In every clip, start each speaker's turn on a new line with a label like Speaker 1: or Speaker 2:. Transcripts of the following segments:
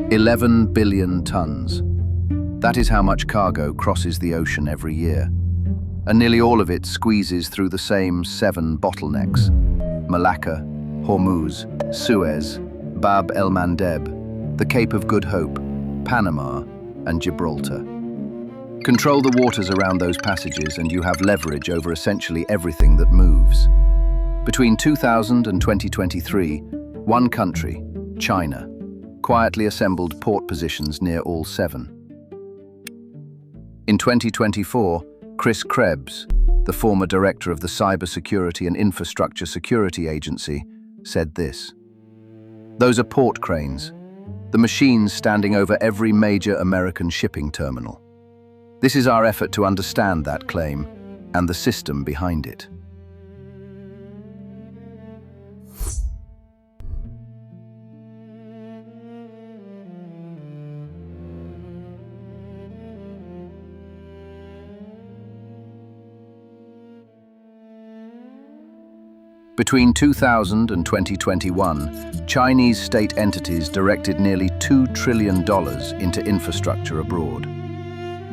Speaker 1: 11 billion tons. That is how much cargo crosses the ocean every year. And nearly all of it squeezes through the same 7 bottlenecks: Malacca, Hormuz, Suez, Bab el-Mandeb, the Cape of Good Hope, Panama, and Gibraltar. Control the waters around those passages and you have leverage over essentially everything that moves. Between 2000 and 2023, one country, China, quietly assembled port positions near all 7. In 2024, Chris Krebs, the former director of the Cybersecurity and Infrastructure Security Agency, said this: "Those are port cranes, the machines standing over every major American shipping terminal. This is our effort to understand that claim and the system behind it." Between 2000 and 2021, Chinese state entities directed nearly $2 trillion into infrastructure abroad.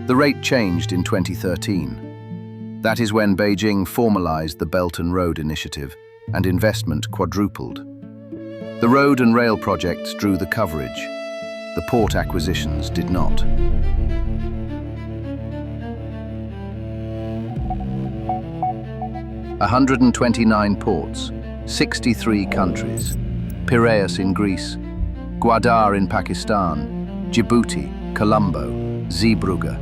Speaker 1: The rate changed in 2013. That is when Beijing formalized the Belt and Road Initiative, and investment quadrupled. The road and rail projects drew the coverage. The port acquisitions did not. "129 ports, 63 countries, Piraeus in Greece, Gwadar in Pakistan, Djibouti, Colombo, Zeebrugge,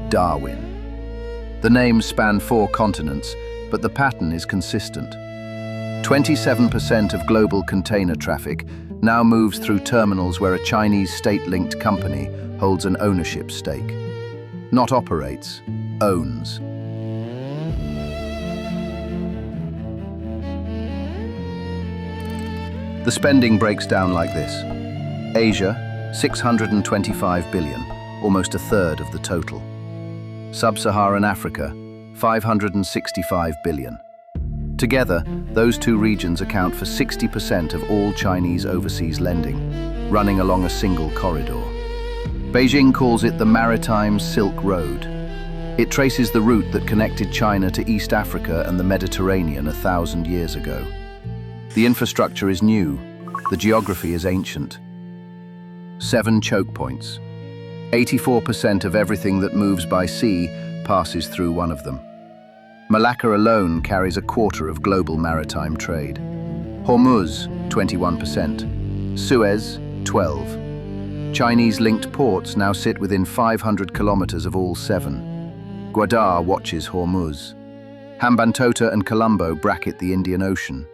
Speaker 1: Darwin." The names span 4 continents, but the pattern is consistent. 27% of global container traffic now moves through terminals where a Chinese state-linked company holds an ownership stake. Not operates, owns. The spending breaks down like this. Asia, 625 billion, almost a third of the total. Sub-Saharan Africa, 565 billion. Together, those 2 regions account for 60% of all Chinese overseas lending, running along a single corridor. Beijing calls it the Maritime Silk Road. It traces the route that connected China to East Africa and the Mediterranean 1,000 years ago. The infrastructure is new, the geography is ancient. 7 choke points. 84% of everything that moves by sea passes through one of them. Malacca alone carries a quarter of global maritime trade. Hormuz, 21%. Suez, 12. Chinese-linked ports now sit within 500 kilometers of all 7. Gwadar watches Hormuz. Hambantota and Colombo bracket the Indian Ocean.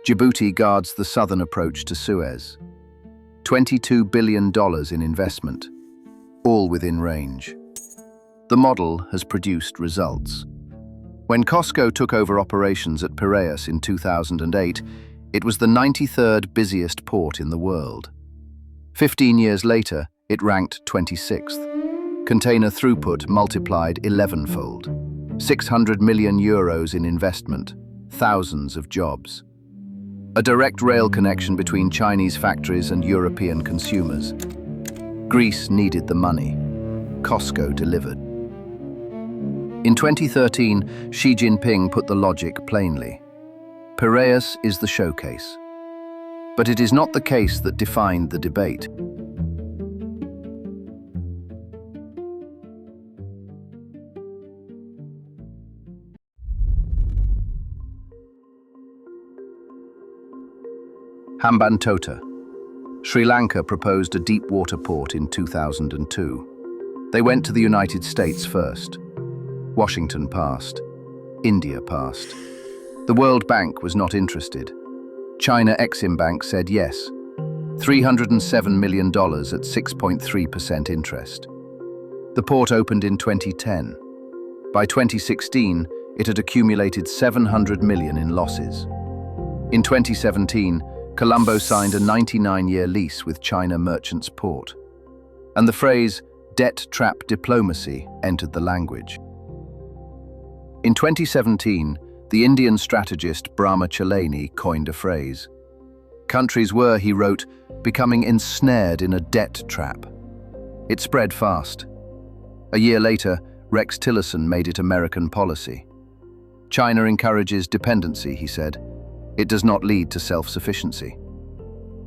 Speaker 1: Djibouti guards the southern approach to Suez. $22 billion in investment, all within range. The model has produced results. When COSCO took over operations at Piraeus in 2008, it was the 93rd busiest port in the world. 15 years later, it ranked 26th. Container throughput multiplied 11-fold. 600 million euros in investment, thousands of jobs. A direct rail connection between Chinese factories and European consumers. Greece needed the money. COSCO delivered. In 2013, Xi Jinping put the logic plainly. Piraeus is the showcase. But it is not the case that defined the debate. Hambantota. Sri Lanka proposed a deep water port in 2002. They went to the United States first. Washington passed. India passed. The World Bank was not interested. China Exim Bank said yes. $307 million at 6.3% interest. The port opened in 2010. By 2016, it had accumulated $700 million in losses. In 2017, Colombo signed a 99-year lease with China Merchants Port. And the phrase, debt trap diplomacy, entered the language. In 2017, the Indian strategist Brahma Chelani coined a phrase. Countries were, he wrote, becoming ensnared in a debt trap. It spread fast. A year later, Rex Tillerson made it American policy. China encourages dependency, he said. It does not lead to self-sufficiency.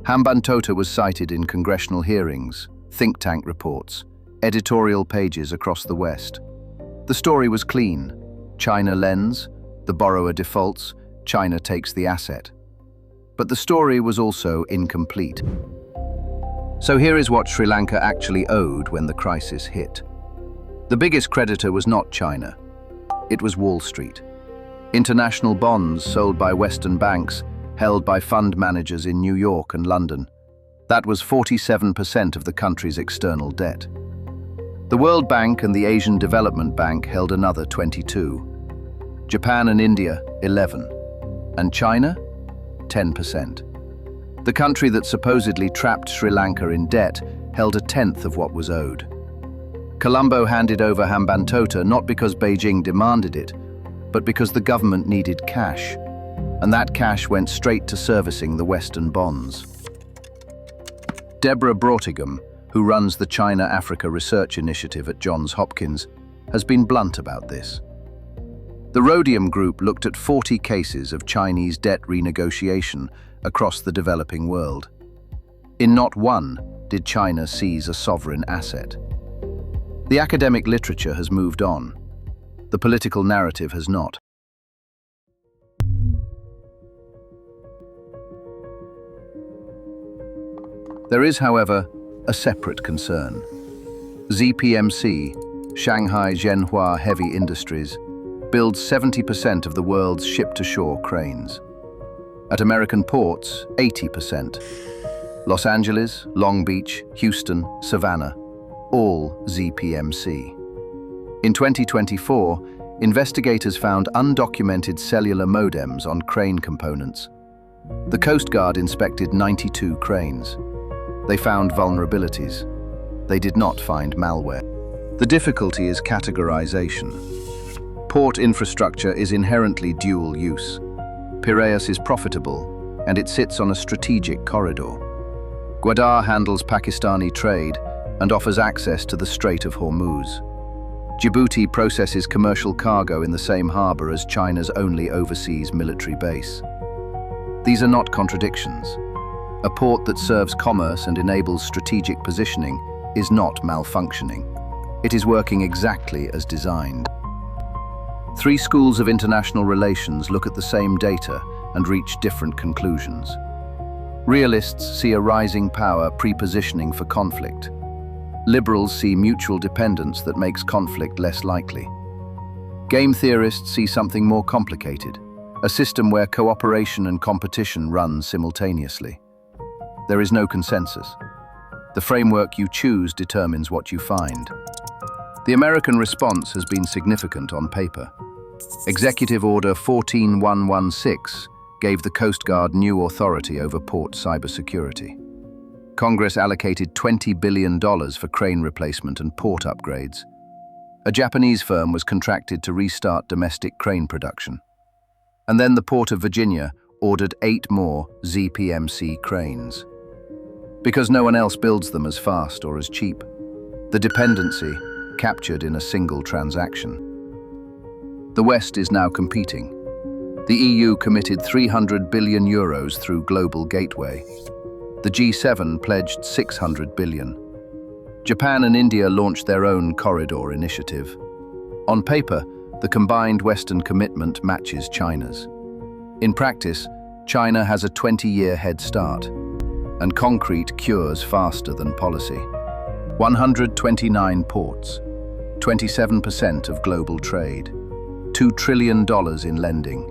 Speaker 1: Hambantota was cited in congressional hearings, think tank reports, editorial pages across the West. The story was clean. China lends, the borrower defaults, China takes the asset. But the story was also incomplete. So here is what Sri Lanka actually owed when the crisis hit. The biggest creditor was not China. It was Wall Street. International bonds sold by Western banks, held by fund managers in New York and London. That was 47% of the country's external debt. The World Bank and the Asian Development Bank held another 22. Japan and India, 11. And China, 10%. The country that supposedly trapped Sri Lanka in debt held a tenth of what was owed. Colombo handed over Hambantota not because Beijing demanded it, but because the government needed cash, and that cash went straight to servicing the Western bonds. Deborah Broughtigam, who runs the China-Africa Research Initiative at Johns Hopkins, has been blunt about this. The Rhodium Group looked at 40 cases of Chinese debt renegotiation across the developing world. In not one did China seize a sovereign asset. The academic literature has moved on. The political narrative has not. There is, however, a separate concern. ZPMC, Shanghai Zhenhua Heavy Industries, builds 70% of the world's ship-to-shore cranes. At American ports, 80%. Los Angeles, Long Beach, Houston, Savannah, all ZPMC. In 2024, investigators found undocumented cellular modems on crane components. The Coast Guard inspected 92 cranes. They found vulnerabilities. They did not find malware. The difficulty is categorization. Port infrastructure is inherently dual use. Piraeus is profitable, and it sits on a strategic corridor. Gwadar handles Pakistani trade and offers access to the Strait of Hormuz. Djibouti processes commercial cargo in the same harbor as China's only overseas military base. These are not contradictions. A port that serves commerce and enables strategic positioning is not malfunctioning. It is working exactly as designed. Three schools of international relations look at the same data and reach different conclusions. Realists see a rising power pre-positioning for conflict. Liberals see mutual dependence that makes conflict less likely. Game theorists see something more complicated, a system where cooperation and competition run simultaneously. There is no consensus. The framework you choose determines what you find. The American response has been significant on paper. Executive Order 14116 gave the Coast Guard new authority over port cybersecurity. Congress allocated $20 billion for crane replacement and port upgrades. A Japanese firm was contracted to restart domestic crane production. And then the Port of Virginia ordered 8 more ZPMC cranes. Because no one else builds them as fast or as cheap. The dependency captured in a single transaction. The West is now competing. The EU committed €300 billion through Global Gateway. The G7 pledged $600 billion. Japan and India launched their own corridor initiative. On paper, the combined Western commitment matches China's. In practice, China has a 20-year head start, and concrete cures faster than policy. 129 ports, 27% of global trade, $2 trillion in lending,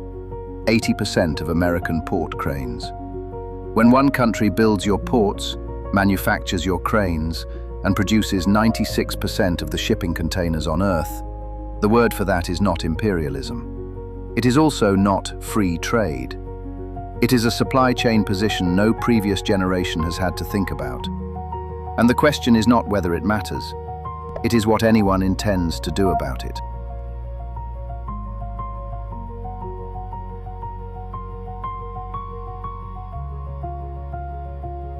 Speaker 1: 80% of American port cranes. When one country builds your ports, manufactures your cranes, and produces 96% of the shipping containers on Earth, the word for that is not imperialism. It is also not free trade. It is a supply chain position no previous generation has had to think about. And the question is not whether it matters. It is what anyone intends to do about it.